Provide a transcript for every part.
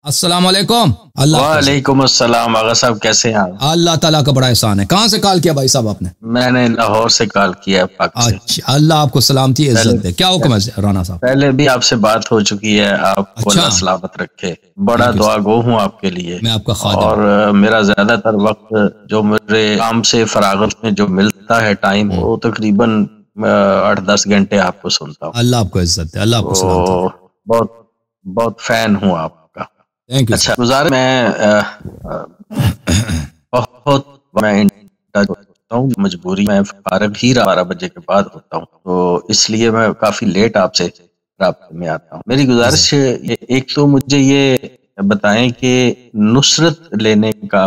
السلام علیکم۔ وعلیکم السلام۔ آغا صاحب کیسے ہیں آپ؟ اللہ تعالیٰ کا بڑا احسان ہے۔ کہاں سے کال کیا بھائی صاحب آپ نے؟ میں نے لاہور سے کال کیا ہے، پاک سے۔ اچھا، اللہ آپ کو سلامتی عزت دے۔ کیا حکم ہے رانا صاحب؟ پہلے بھی آپ سے بات ہو چکی ہے، آپ کو اللہ سلامت رکھے۔ بڑا دعا گو ہوں آپ کے لیے، میں آپ کا خادم۔ اور میرا زیادہ تر وقت جو میرے کام سے فراغت میں جو ملتا ہے ٹائم، وہ تقریباً 8-10 گھنٹے آپ کو سنتا ہوں۔ اللہ آپ کو عزت دے، اللہ آپ کو سلامتی دے۔ بہت فین ہوں آپ کا۔ اچھا گزارش، میں بہت ہوتا ہوں، مجبوری میں فارغ ہی 12 بجے کے بعد ہوتا ہوں، تو اس لیے میں کافی لیٹ آپ سے رابطے میں آتا ہوں۔ میری گزارش ایک تو مجھے یہ بتائیں کہ نصرت لینے کا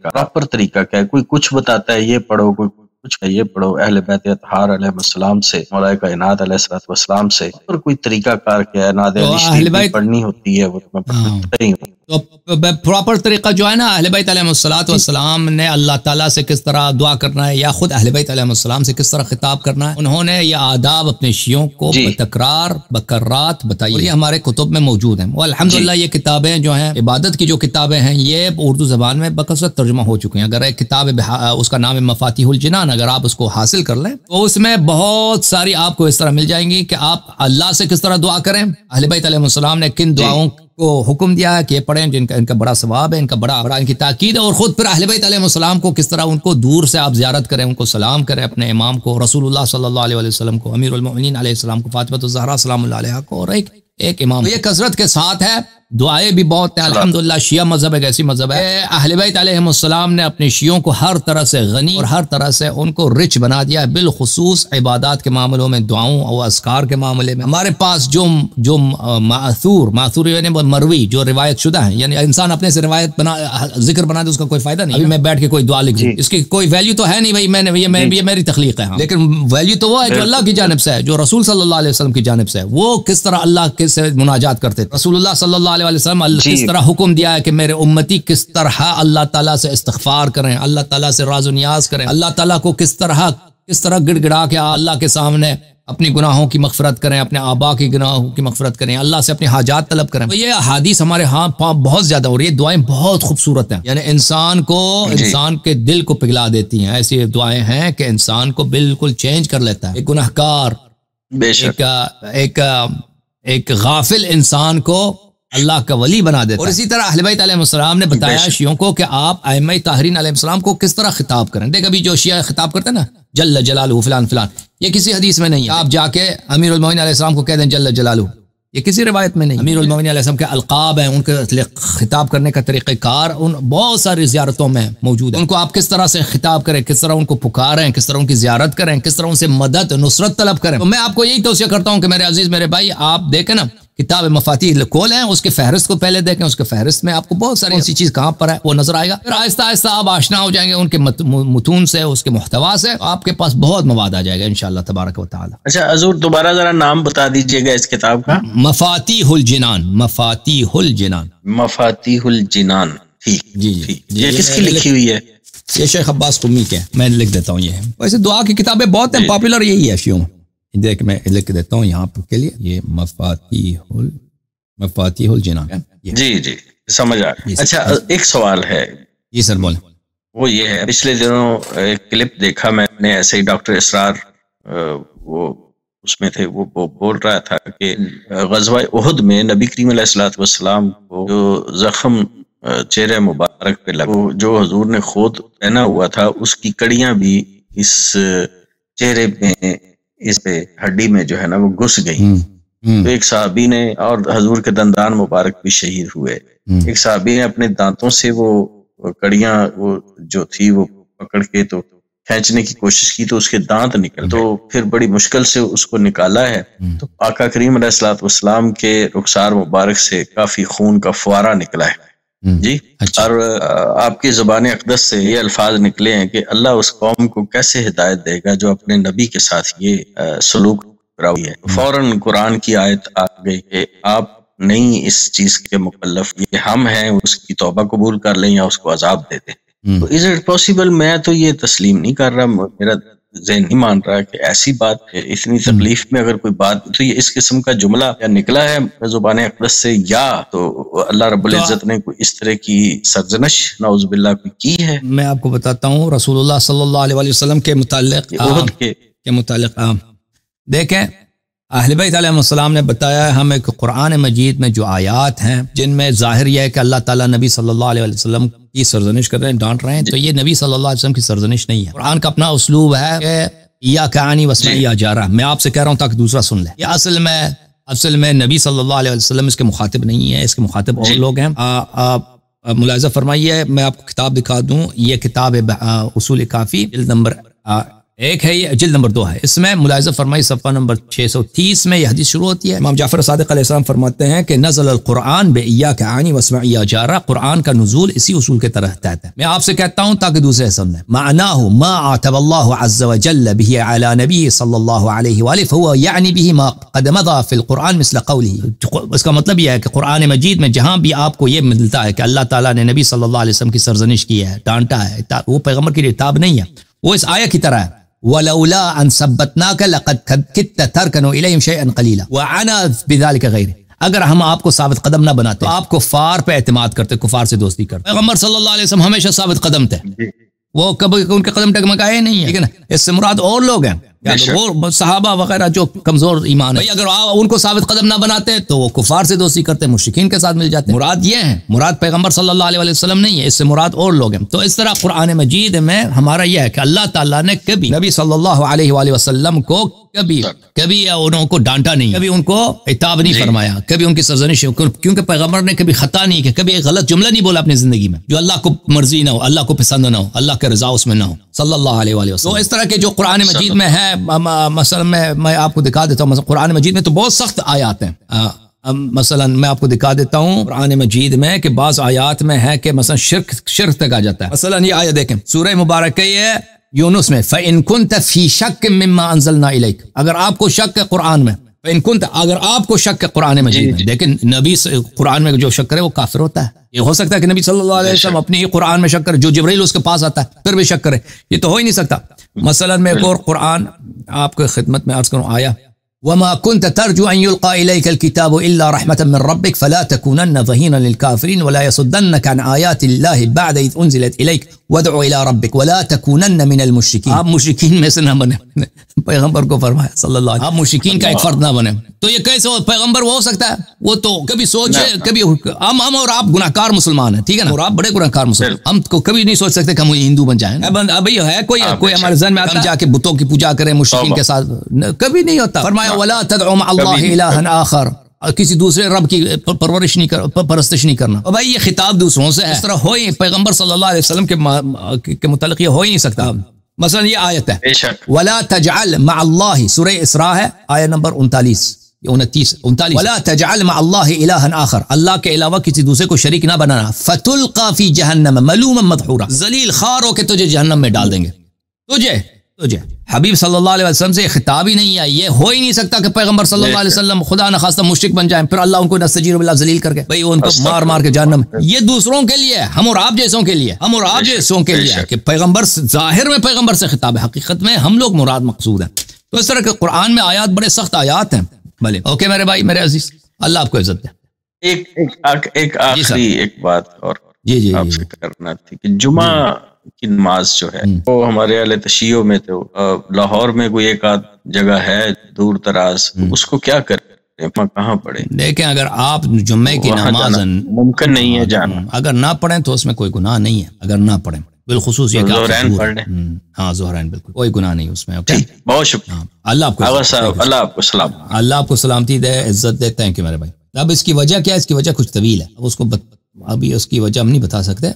پراپر طریقہ کیا ہے؟ کوئی کچھ بتاتا ہے یہ پڑھو، کوئی کچھ یہ پڑھو، اہل بیت اطہار علیہ السلام سے، مولا کائنات علیہ السلام سے، اور کوئی طریقہ کار کیا ہے؟ نعت علی شریف پڑھنی ہوتی ہے، وہ میں پڑھتا ہی ہوں۔ تو پراپر طریقہ جو ہے نا، اہل بیت علیہ السلام نے اللہ تعالیٰ سے کس طرح دعا کرنا ہے، یا خود اہل بیت علیہ السلام سے کس طرح خطاب کرنا ہے، انہوں نے یہ آداب اپنے شیعوں کو بتکرار بکرات بتائی، اور یہ ہمارے کتب میں موجود ہیں۔ وہ الحمدللہ یہ کتابیں جو ہیں، عبادت کی جو کتابیں ہیں، یہ اردو زبان میں بکثرت ترجمہ ہو چکی ہیں۔ اگر ایک کتاب اس کا نام ہے مفاتیح الجنان، اگر آپ اس کو حاصل کر لیں تو اس میں بہت ساری آپ کو اس طرح مل جائیں گی کہ آپ اللہ سے کس طرح دعا کریں، اہل بیت علیہ السلام نے کن دعاؤں کو حکم دیا ہے کہ یہ پڑھیں، جن کا ان کا بڑا ثواب ہے، ان کا بڑا ان کی تاکید ہے، اور خود پھر اہل بیت علیہ السلام کو کس طرح ان کو دور سے آپ زیارت کریں، ان کو سلام کریں، اپنے امام کو، رسول اللہ صلی اللہ علیہ وسلم کو، امیر المؤمنین علیہ السلام کو، فاطمہ الزہرا سلام اللہ علیہا کو، اور ایک امام۔ یہ کثرت کے ساتھ ہے، دعائیں بھی بہت ہیں الحمدللہ۔ شیعہ مذہب ایک ایسی مذہب ہے، اہل بیت علیہ السلام نے اپنے شیعوں کو ہر طرح سے غنی اور ہر طرح سے ان کو رچ بنا دیا ہے، بالخصوص عبادات کے معاملوں میں، دعاؤں اور اذکار کے معاملے میں۔ ہمارے پاس جو معثور یعنی مروی، جو روایت شدہ ہیں، یعنی انسان اپنے سے روایت ذکر بنا دے، اس کا کوئی فائدہ نہیں۔ ابھی میں بیٹھ کے کوئی دعا لکھ دوں، اس کی کوئی ویلیو تو ہے نہیں بھائی، یہ میری تخلیق ہے، لیکن ویلیو تو وہ ہے جو اللہ کی جانب سے ہے، جو رسول صلی اللہ علیہ وسلم کی جانب سے ہے۔ وہ کس طرح اللہ کے سے مناجات کرتے تھے، رسول اللہ صلی اللہ علیہ وسلم کس طرح حکم دیا ہے کہ میرے امتی کس طرح اللہ تعالیٰ سے استغفار کریں، اللہ تعالیٰ سے راز و نیاز کریں، اللہ تعالیٰ کو کس طرح گڑ گڑا کے اللہ کے سامنے اپنی گناہوں کی مغفرت کریں، اپنے آبا کی گناہوں کی مغفرت کریں، اللہ سے اپنی حاجات طلب کریں۔ تو یہ احادیث ہمارے ہاں بہت زیادہ، اور یہ دعائیں بہت خوبصورت ہیں، یعنی انسان کے دل کو پگھلا دیتی ہیں۔ ایسی دعائیں ہیں کہ انسان کو بالکل چینج کر لیتا ہے۔ ایک گناہگار، ایک غافل انسان کو اللہ کا ولی بنا دیتا ہے۔ اور اسی طرح اہل بیت علیہ السلام نے بتایا شیعوں کو کہ آپ ائمہ طاہرین علیہ السلام کو کس طرح خطاب کریں۔ دیکھ ابھی جو شیعہ خطاب کرتے ہیں نا، جل جلالہ فلان فلان، یہ کسی حدیث میں نہیں ہے۔ آپ جا کے امیر المومنین علیہ السلام کو کہہ دیں جل جلالہ، یہ کسی روایت میں نہیں۔ امیر المومنین علیہ السلام کے القاب ہیں، ان کے خطاب کرنے کا طریقہ کار ان بہت ساری زیارتوں میں موجود ہے۔ ان کو آپ کس طرح سے خطاب کریں، کس طرح ان کو پکاریں، کس طرح ان کی زیارت کریں، کس طرح ان سے مدد نصرت طلب کریں۔ تو میں آپ کو یہی توصیہ کرتا ہوں کہ میرے عزیز میرے بھائی، آپ دیکھیں نا، کتاب مفاتیح کھول ہیں، اس کے فہرست کو پہلے دیکھیں، اس کے فہرست میں آپ کو بہت ساری ایسی چیز کہاں پر ہے وہ نظر آئے گا۔ پھر آہستہ آہستہ آپ آشنا ہو جائیں گے ان کے متون سے، اس کے محتوا سے، آپ کے پاس بہت مواد آ جائے گا انشاءاللہ تبارک و تعالی۔ اچھا حضور، دوبارہ ذرا نام بتا دیجئے گا اس کتاب کا۔ مفاتیح الجنان، مفاتیح الجنان، مفاتیح الجنان۔ ٹھیک جی۔ یہ کس کی لکھی ہوئی ہے؟ یہ شیخ عباس قمی کے، میں لکھ دیتا ہوں۔ یہ ویسے دعا کی کتابیں بہت ہیں، پاپولر یہی ہے شیعوں میں۔ دیکھ میں لکھ دیتا ہوں یہاں کے لیے، یہ مفاتیح الجنان۔ جی سمجھ آ گیا۔ اچھا ایک سوال ہے۔ جی سر بولیں۔ وہ یہ ہے، پچھلے دنوں ایک کلپ دیکھا میں نے، ایسے ہی ڈاکٹر اسرار وہ اس میں تھے، وہ بول رہا تھا کہ غزوہ احد میں نبی کریم علیہ الصلوۃ والسلام کو جو زخم چہرے مبارک پہ لگا، جو حضور نے خود پہنا ہوا تھا، اس کی کڑیاں بھی اس چہرے میں، اس پہ ہڈی میں جو ہے نا وہ گھس گئی۔ تو ایک صحابی نے، اور حضور کے دندان مبارک بھی شہید ہوئے، ایک صحابی نے اپنے دانتوں سے وہ کڑیاں وہ جو تھی وہ پکڑ کے تو کھینچنے کی کوشش کی، تو اس کے دانت نکل، تو پھر بڑی مشکل سے اس کو نکالا ہے، تو آقا کریم علیہ الصلوۃ والسلام کے رخسار مبارک سے کافی خون کا فوارہ نکلا ہے۔ جی، اور آپ کی زبان اقدس سے یہ الفاظ نکلے ہیں کہ اللہ اس قوم کو کیسے ہدایت دے گا جو اپنے نبی کے ساتھ یہ سلوک راوی ہے۔ فوراً قرآن کی آیت آ گئی کہ آپ نہیں اس چیز کے مکلف، یہ ہم ہیں، اس کی توبہ قبول کر لیں یا اس کو عذاب دے دیں۔ تو از اٹ پاسبل؟ میں تو یہ تسلیم نہیں کر رہا، میرا ذہن نہیں مان رہا کہ ایسی بات ہے، اتنی تکلیف میں اگر کوئی بات، تو یہ اس قسم کا جملہ یا نکلا ہے زبان اقدس سے، یا تو اللہ رب العزت نے کوئی اس طرح کی سرزنش نعوذ باللہ کی ہے؟ میں آپ کو بتاتا ہوں رسول اللہ صلی اللہ علیہ وسلم کے متعلق دیکھیں، اہل بیت علیہ السلام نے بتایا ہمیں کہ قرآن مجید میں جو آیات ہیں جن میں ظاہر یہ ہے کہ اللہ تعالیٰ نبی صلی اللہ علیہ وسلم کی سرزنش کر رہے ہیں، ڈانٹ رہے ہیں، تو یہ نبی صلی اللہ علیہ وسلم کی سرزنش نہیں ہے۔ قرآن کا اپنا اسلوب ہے کہ یا کہانی وسمعی یا جارہ، میں آپ سے کہہ رہا ہوں تاکہ دوسرا سن لے، یہ اصل میں نبی صلی اللہ علیہ وسلم اس کے مخاطب نہیں ہے، اس کے مخاطب اور لوگ ہیں۔ ملاحظہ فرمائیے، میں آپ کو کتاب دکھا دوں، یہ کتاب ہے اصول کافی، جلد نمبر 1 ہے، یہ جلد نمبر 2 ہے، اس میں ملاحظہ فرمائی صفحہ نمبر 630 میں یہ حدیث شروع ہوتی ہے۔ امام جعفر صادق علیہ السلام فرماتے ہیں کہ نزل القرآن بإياك عني واسمع يا جارہ، قرآن کا نزول اسی اصول کے تحت ہے۔ میں آپ سے کہتا ہوں تاکہ دوسرے سمجھیں، معناه ما عاتب الله عز وجل به على نبيه صلی اللہ علیہ وآلہ فهو يعني به ما قد مضى في القرآن مثل قوله۔ اس کا مطلب یہ ہے کہ قرآن مجید میں جہاں بھی آپ کو یہ ملتا ہے کہ اللہ تعالیٰ نے نبی صلی اللہ علیہ وسلم کی سرزنش کی ہے، ڈانٹا ہے، وہ پیغمبر کی کتاب نہیں ہے، وہ اس آیت کی طرح ہے، ولولا ان ثبتناك لقد كدت تركن اليهم شيئا قليلا وانا بذلك غير، اگر ہم آپ کو ثابت قدم نہ بناتے تو آپ کفار پہ اعتماد کرتے، کفار سے دوستی کرتے۔ پیغمبر صلی اللہ علیہ وسلم ہمیشہ ثابت قدم تھے، وہ کبھی ان کے قدم ٹکمکائے نہیں ہیں، ٹھیک ہے نا، اس سے مراد اور لوگ ہیں، وہ صحابہ وغیرہ جو کمزور ایمان ہے، اگر ان کو ثابت قدم نہ بناتے تو وہ کفار سے دوستی کرتے، مشرکین کے ساتھ مل جاتے۔ مراد یہ ہے، مراد پیغمبر صلی اللہ علیہ وسلم نہیں ہے، اس سے مراد اور لوگ ہیں۔ تو اس طرح قرآن مجید میں ہمارا یہ ہے کہ اللہ تعالیٰ نے کبھی نبی صلی اللہ علیہ وآلہ وسلم کو کبھی انہوں کو ڈانٹا نہیں، کبھی ان کو عتاب نہیں فرمایا، کبھی ان کی سرزنش، کیونکہ پیغمبر نے کبھی خطا نہیں کیا، کبھی ایک غلط جملہ نہیں بولا اپنی زندگی میں جو اللہ کو مرضی نہ ہو، اللہ کو پسند نہ ہو، اللہ کے رضا اس میں نہ ہو، صلی اللہ علیہ وآلہ وسلم۔ تو اس طرح کے جو قرآن مجید میں ہے، مثلا میں آپ کو دکھا دیتا ہوں، مثلا قرآن مجید میں تو بہت سخت آیات ہیں، مثلا میں آپ کو دکھا دیتا ہوں قرآن مجید میں کہ بعض آیات میں ہے کہ مثلا شرک تک آ جاتا ہے۔ مثلا یہ آیت دیکھیں، سورہ مبارکہ ہے یونس میں، فَإِن كُنْتَ فِي شَكٍّ مِّمَّا أَنزَلْنَا إِلَيْكَ، اگر آپ کو شک ہے قرآن میں، فَإِن كُنْتَ، اگر آپ کو شک ہے قرآن مجید میں، لیکن نبی قرآن میں جو شک کرے وہ کافر ہوتا ہے۔ یہ ہو سکتا ہے کہ نبی صلی اللہ علیہ وسلم اپنی قرآن میں شک کرے، جو جبرائیل اس کے پاس آتا ہے پھر بھی شک کرے، یہ تو ہو ہی نہیں سکتا۔ مثلا میں ایک اور قرآن آپ کو خدمت میں عرض کروں، آیا وما كنت ترجو ان يلقى اليك الكتاب الا رحمه من ربك فلا تكونن ظهيرا للكافرين ولا يصدنك عن ايات الله بعد اذ انزلت اليك وادع الى ربك ولا تكونن من المشركين، آپ مشرکین میں سے نہ بنے، پیغمبر کو فرمایا صلی اللہ علیہ وسلم، آپ مشرکین کا ایک فرد نہ بنے۔ تو یہ کیسے پیغمبر وہ ہو سکتا ہے؟ وہ تو کبھی سوچے، کبھی ہم اور آپ گناہ کار مسلمان ہیں، ٹھیک ہے نا، اور آپ بڑے گناہ کار مسلمان، ہم کو کبھی نہیں سوچ سکتے کہ ہم ہندو بن جائیں۔ ابھی ہے کوئی ہمارے ذہن میں آتا ہے جا کے بتوں کی پوجا کریں مشرکین کے ساتھ، کبھی نہیں ہوتا۔ فرمایا ولا تدعوا مع اللہ الہا آخر، کسی دوسرے رب کی پرورش نہیں پرستش نہیں کرنا۔ اور بھائی یہ خطاب دوسروں سے ہے، اس طرح ہوئی پیغمبر صلی اللہ علیہ وسلم کے متعلق یہ ہو ہی نہیں سکتا۔ مثلا یہ آیت ہے ولا تجعل مع اللہ، سورہ اسراء ہے، آیت نمبر 29 ولا تجعل مع اللہ الہا آخر، اللہ کے علاوہ کسی دوسرے کو شریک نہ بنانا، فتلقى فی جہنم ملوما مدحورا، ذلیل خوار ہو کے تجھے جہنم میں ڈال دیں گے، تجھے حبیب صلی اللہ علیہ وسلم سے خطاب ہی نہیں ہے، یہ ہو ہی نہیں سکتا کہ پیغمبر صلی اللہ علیہ وسلم خدا نخواستہ مشرک بن جائیں، پھر اللہ ان کو نستجیر باللہ ذلیل کر کے بھئی ان کو مار کے جہنم۔ یہ دوسروں کے لیے، ہم اور آپ جیسوں کے لیے، ہم اور آپ جیسوں کے لیے کہ پیغمبر ظاہر میں پیغمبر سے خطاب ہے، حقیقت میں ہم لوگ مراد مقصود ہیں۔ تو اس طرح کے قرآن میں آیات بڑے سخت آیات ہیں۔ بھلے اوکے میرے بھائی، میرے عزیز، اللہ آپ کو عزت دے۔ ایک آخری ایک بات اور آپ سے کرنا تھی کہ جمعہ کی نماز جو ہے وہ ہمارے اہل تشیع میں تو لاہور میں کوئی ایک آدھ جگہ ہے دور دراز، اس کو کیا کریں، کہاں پڑھیں؟ دیکھیں اگر آپ جمعے کی نماز ممکن نہیں ہے جانا، اگر نہ پڑھیں تو اس میں کوئی گناہ نہیں ہے، اگر نہ پڑھیں بالخصوص یہ ظہرین پڑھ لیں، ہاں ظہرین، بالکل کوئی گناہ نہیں اس میں۔ بہت شکریہ، اللہ آپ کو سلام، اللہ آپ کو سلامتی دے، عزت دے۔ تھینک یو میرے بھائی۔ اب اس کی وجہ کیا ہے؟ اس کی وجہ کچھ طویل ہے، ابھی اس کی وجہ ہم نہیں بتا سکتے۔